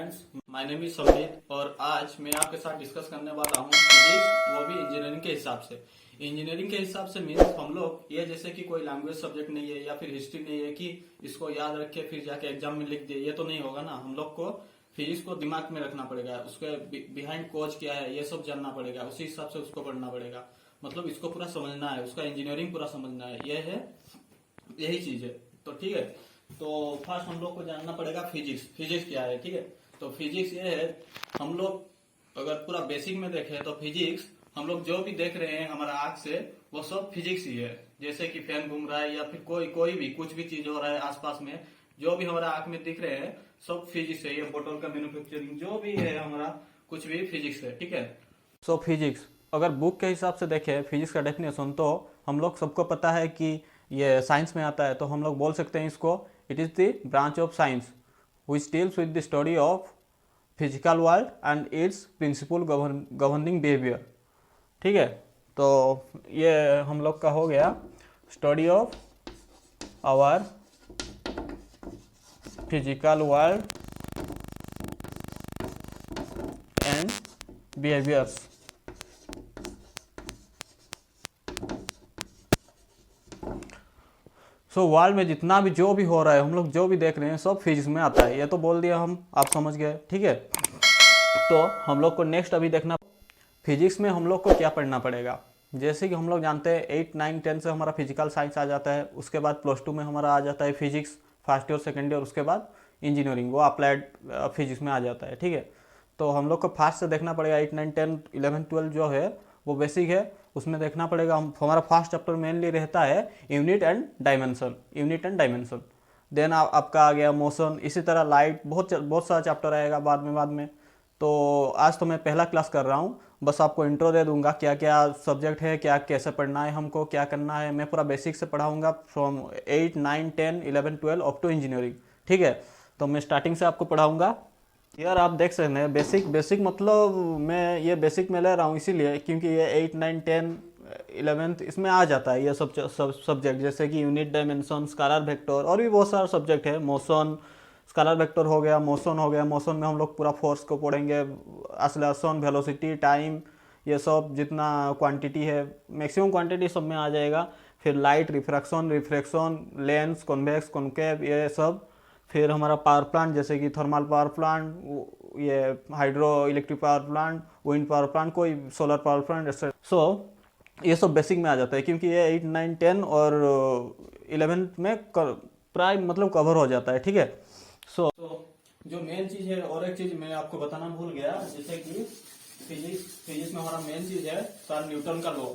Friends, my name is Sambit और आज मैं आपके साथ डिस्कस करने वाला हूँ फिजिक्स, वो भी इंजीनियरिंग के हिसाब से। इंजीनियरिंग के हिसाब से मीन्स हम लोग ये जैसे कि कोई लैंग्वेज सब्जेक्ट नहीं है या फिर हिस्ट्री नहीं है कि इसको याद रख के फिर जाके एग्जाम में लिख दिए, ये तो नहीं होगा ना। हम लोग को फिजिक्स को दिमाग में रखना पड़ेगा, उसके बिहाइंड कोज क्या है ये सब जानना पड़ेगा, उसी हिसाब से उसको पढ़ना पड़ेगा। मतलब इसको पूरा समझना है, उसका इंजीनियरिंग पूरा समझना है, ये है, यही चीज है। तो ठीक है, तो फर्स्ट हम लोग को जानना पड़ेगा फिजिक्स। फिजिक्स क्या है, ठीक है। तो फिजिक्स ये है, हम लोग अगर पूरा बेसिक में देखें तो फिजिक्स हम लोग जो भी देख रहे हैं हमारा आंख से, वो सब फिजिक्स ही है। जैसे कि फैन घूम रहा है या फिर कोई भी कुछ भी चीज हो रहा है आसपास में, जो भी हमारा आंख में दिख रहे हैं सब फिजिक्स है। ये बोतल का मैन्युफैक्चरिंग जो भी है हमारा, कुछ भी फिजिक्स है, ठीक है। सो फिजिक्स अगर बुक के हिसाब से देखें फिजिक्स का डेफिनेशन, तो हम लोग सबको पता है कि ये साइंस में आता है। तो हम लोग बोल सकते हैं इसको, it is the branch of science which deals with the study of physical world and its principle governing behavior। ठीक है, तो ये हम लोग का हो गया study of our physical world and behaviours. So world में जितना भी जो भी हो रहा है, हम लोग जो भी देख रहे हैं सब फिजिक्स में आता है। ये तो बोल दिया हम, आप समझ गए, ठीक है। तो हम लोग को नेक्स्ट अभी देखना फिजिक्स में हम लोग को क्या पढ़ना पड़ेगा। जैसे कि हम लोग जानते हैं 8, 9, 10 से हमारा फिजिकल साइंस आ जाता है, उसके बाद +2 में हमारा आ जाता है physics, first year second year, उसके बाद इंजीनियरिंग, वो अप्लाइड फिजिक्स में आ जाता है, ठीक है। तो हम लोग को फास्ट से देखना पड़ेगा 8, 9, 10, 11, 12 जो है वो बेसिक है, उसमें देखना पड़ेगा। हमारा फर्स्ट चैप्टर मेनली रहता है यूनिट एंड डायमेंशन। देन आपका आ गया मोशन, इसी तरह लाइट, बहुत सारा चैप्टर आएगा बाद में। तो आज तो मैं पहला क्लास कर रहा हूँ, बस आपको इंट्रो दे दूंगा, क्या क्या सब्जेक्ट है, क्या कैसे पढ़ना है, हमको क्या करना है। मैं पूरा बेसिक से पढ़ाऊंगा फ्रॉम 8, 9, 10, 11, 12 अप टू इंजीनियरिंग, ठीक है। तो मैं स्टार्टिंग से आपको पढ़ाऊंगा। यार आप देख सकते हैं बेसिक मतलब मैं ये बेसिक में ले रहा हूँ इसीलिए क्योंकि ये 8, 9, 10, 11 इसमें आ जाता है ये सब सब्जेक्ट, जैसे कि यूनिट, डायमेंशन, स्केलर वेक्टर और भी बहुत सारा सब्जेक्ट है। मोशन, स्केलर वेक्टर हो गया, मोशन हो गया। मोशन में हम लोग पूरा फोर्स को पढ़ेंगे, एक्सेलरेशन, वेलोसिटी, टाइम, ये सब जितना क्वांटिटी है, मैक्सिमम क्वांटिटी सब में आ जाएगा। फिर light, refraction, lens, convex, concave, ये सब। फिर हमारा पावर प्लांट, जैसे कि थर्मल पावर प्लांट, ये hydro electric power plant, wind power plant, कोई सोलर पावर प्लांट, एक्सेट्रा। सो ये सब बेसिक में आ जाता है क्योंकि ये 8, 9, 10 और 11 में प्राय मतलब कवर हो जाता है, ठीक है। सो जो मेन चीज है, और एक चीज मैं आपको बताना भूल गया, जैसे कि फिजिक्स में हमारा मेन चीज है सर न्यूटन का law,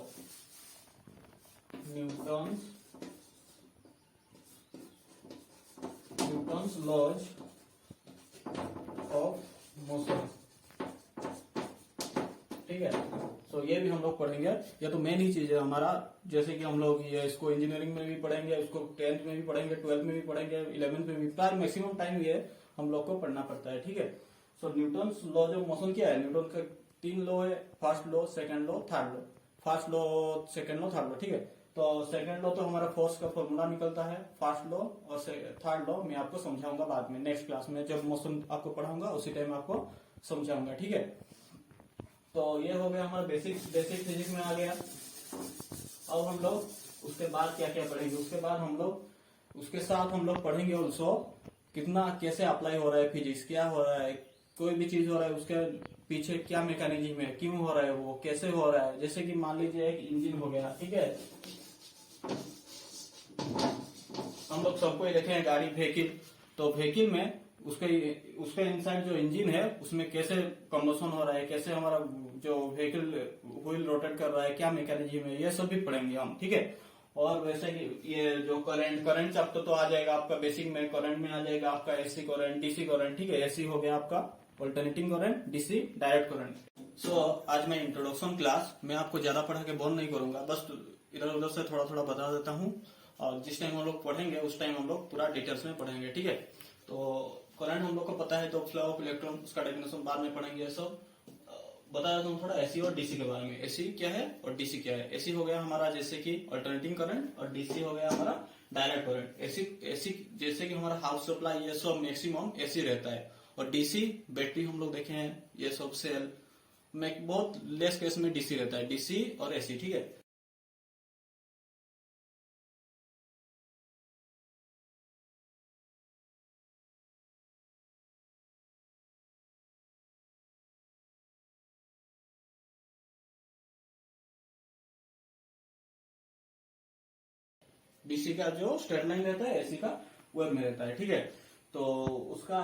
Newton's laws of motion, ठीक है। सो ये भी हम लोग पढ़ेंगे, ये तो मेन ही चीज है हमारा। जैसे कि हम लोग ये इसको इंजीनियरिंग में भी पढ़ेंगे, इसको 10th में भी पढ़ेंगे, 12th में भी पढ़ेंगे, 11th में भी, पर मैक्सिमम टाइम ये हम लोग को पढ़ना पड़ता है, ठीक है। सो न्यूटन्स लॉज ऑफ मोशन क्या है? न्यूटन का 3 लॉ है, first law, second law, third law. First law, second law, third law, ठीक है। तो सेकंड लॉ तो हमारा फोर्स का फॉर्मूला निकलता है, फर्स्ट लॉ और थर्ड लॉ मैं आपको समझाऊंगा बाद में, नेक्स्ट क्लास में जब मोशन आपको पढ़ाऊंगा उसी टाइम आपको समझाऊंगा, ठीक है। तो ये हो गया हमारा बेसिक फिजिक्स में आ गया। अब हम लोग उसके बाद क्या क्या पढ़ेंगे, उसके बाद हम लोग उसके साथ हम लोग पढ़ेंगे ऑल्सो कितना कैसे अप्लाई हो रहा है फिजिक्स, क्या हो रहा है, कोई भी चीज हो रहा है उसके पीछे क्या मैकेनिज्म है, क्यों हो रहा है, वो कैसे हो रहा है। जैसे कि मान लीजिए एक इंजन हो गया, ठीक है। हम लोग सबको ही देखे हैं गाड़ी, व्हीकल, तो व्हीकल में उसके इनसाइड जो इंजन है उसमें कैसे कंबशन हो रहा है, कैसे हमारा जो व्हीकल व्हील रोटेट कर रहा है, क्या मैकेनिज्म है, ये सब भी पढ़ेंगे हम, ठीक है। और वैसे ही ये जो करंट चैप्टर तो आ जाएगा आपका बेसिक में, करंट में आ जाएगा आपका एसी करंट, डीसी करंट, ठीक है। एसी हो गया आपका alternating current, DC direct current. So आज मैं इंट्रोडक्शन क्लास, मैं आपको ज्यादा पढ़ा के बोर नहीं करूंगा, बस इधर उधर से थोड़ा थोड़ा बता देता हूँ, और जिस टाइम हम लोग पढ़ेंगे उस टाइम हम लोग पूरा डिटेल्स में पढ़ेंगे, ठीक है। तो करंट हम लोग को पता है, तो फ्लो ऑफ इलेक्ट्रॉन, उसका डेफिनेशन बाद में पढ़ेंगे। सब बता देता हूँ थोड़ा एसी और डीसी के बारे में। एसी क्या है और डीसी क्या है। एसी हो गया हमारा जैसे कि अल्टरनेटिंग करंट, और डीसी हो गया हमारा डायरेक्ट करंट। एसी जैसे कि हमारा हाउस सप्लाई, ये सब मैक्सिमम एसी रहता है, और डीसी बैटरी हम लोग देखे हैं, ये सब सेल में बहुत लेस केस में डीसी रहता है, डीसी और एसी, ठीक है। डीसी का जो स्ट्रेट लाइन रहता है, एसी का वेब में रहता है, ठीक है। तो उसका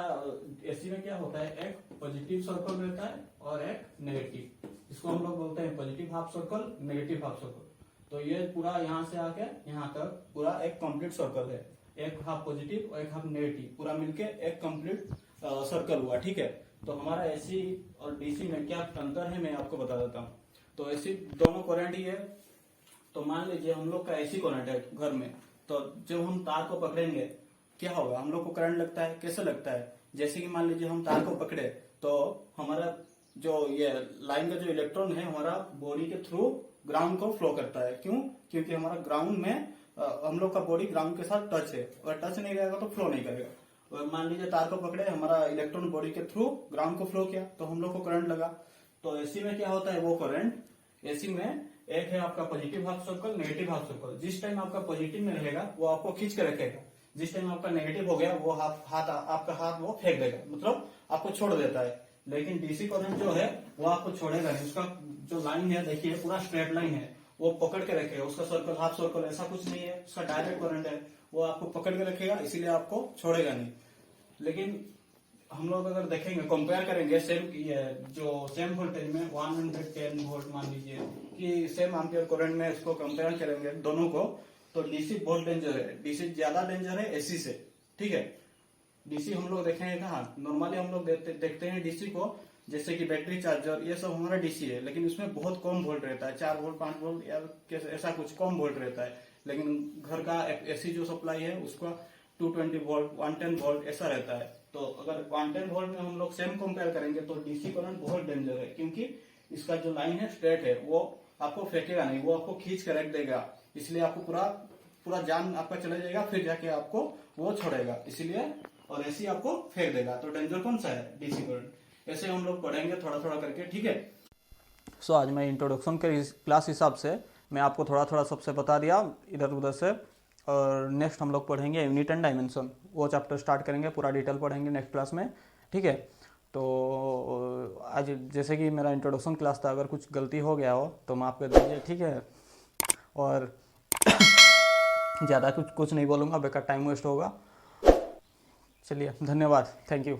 एसी में क्या होता है, एक पॉजिटिव सर्कल रहता है और एक नेगेटिव, इसको हम लोग बोलते हैं positive half circle, negative half circle. तो ये पूरा यहाँ से आके यहाँ तक पूरा एक कंप्लीट सर्कल है, एक हाफ पॉजिटिव और एक हाफ नेगेटिव, पूरा मिलके एक कंप्लीट सर्कल हुआ, ठीक है। तो हमारा एसी और डीसी में क्या अंतर है मैं आपको बता देता हूँ। तो एसी दोनों करंट ही है। तो मान लीजिए हम लोग का एसी करंट है घर में, तो जब हम तार को पकड़ेंगे क्या होगा, हम लोग को करंट लगता है, कैसे लगता है, जैसे कि मान लीजिए हम तार को पकड़े तो हमारा जो ये लाइन का जो इलेक्ट्रॉन है हमारा बॉडी के थ्रू ग्राउंड को फ्लो करता है। क्यों? क्योंकि हमारा ग्राउंड में हम लोग का बॉडी ग्राउंड के साथ टच है, और टच नहीं रहेगा तो फ्लो नहीं करेगा। और मान लीजिए तार को पकड़े, हमारा इलेक्ट्रॉन बॉडी के थ्रू ग्राउंड को फ्लो किया तो हम लोग को करंट लगा। तो एसी में क्या होता है, वो करंट एसी में एक है आपका positive half circle, negative half circle. जिस टाइम आपका पॉजिटिव में रहेगा वो आपको खींच के रखेगा, जिस टाइम आपका नेगेटिव हो गया वो आपका हाथ वो फेंक देगा, मतलब आपको छोड़ देता है। लेकिन डीसी करंट जो है वो आपको छोड़ेगा नहीं, उसका जो लाइन है देखिए पूरा स्ट्रेट लाइन है, वो पकड़ के रखेगा, उसका सर्कल हाफ सर्कल ऐसा कुछ नहीं है, उसका डायरेक्ट करंट है, वो आपको पकड़ के रखेगा, इसीलिए आपको छोड़ेगा नहीं। लेकिन हम लोग अगर देखेंगे, कंपेयर करेंगे सेम जो सेम वोल्टेज में 110 वोल्ट मान लीजिए कि सेम एम्पियर करंट में इसको कंपेयर करेंगे दोनों को, तो डीसी बहुत डेंजर है, डीसी ज्यादा डेंजर है एसी से, ठीक है। डीसी हम लोग देखेंगे कहाँ, नॉर्मली हम लोग देखते हैं डीसी को, जैसे कि बैटरी चार्जर, ये सब हमारा डीसी है, लेकिन इसमें बहुत कम वोल्ट रहता है, 4 वोल्ट 5 वोल्ट या ऐसा कुछ कम वोल्ट रहता है। लेकिन घर का एसी जो सप्लाई है उसका 220 वोल्ट 110 वोल्ट ऐसा रहता है। तो अगर 110 वोल्ट में हम लोग सेम कंपेयर करेंगे तो डीसी करंट बहुत डेंजर है, क्योंकि इसका जो लाइन है स्ट्रेट है, वो आपको फेंकेगा नहीं, वो आपको खींच कर रख देगा, इसलिए आपको पूरा जान आपका चला जाएगा, फिर जाके आपको वो छोड़ेगा, इसलिए। और ऐसे आपको फेंक देगा। तो डेंजर कौन सा है, डीसी करंट। ऐसे हम लोग पढ़ेंगे थोड़ा थोड़ा करके, ठीक है। सो आज मैं इंट्रोडक्शन के क्लास हिसाब से मैं आपको थोड़ा थोड़ा सबसे बता दिया इधर उधर से, और नेक्स्ट हम लोग पढ़ेंगे यूनिट एंड डायमेंशन, वो चैप्टर स्टार्ट करेंगे, पूरा डिटेल पढ़ेंगे नेक्स्ट क्लास में, ठीक है। तो आज जैसे कि मेरा इंट्रोडक्शन क्लास था, अगर कुछ गलती हो गया हो तो माफ़ कर दीजिए, ठीक है। और ज़्यादा कुछ नहीं बोलूँगा, बेकार टाइम वेस्ट होगा। चलिए, धन्यवाद, थैंक यू।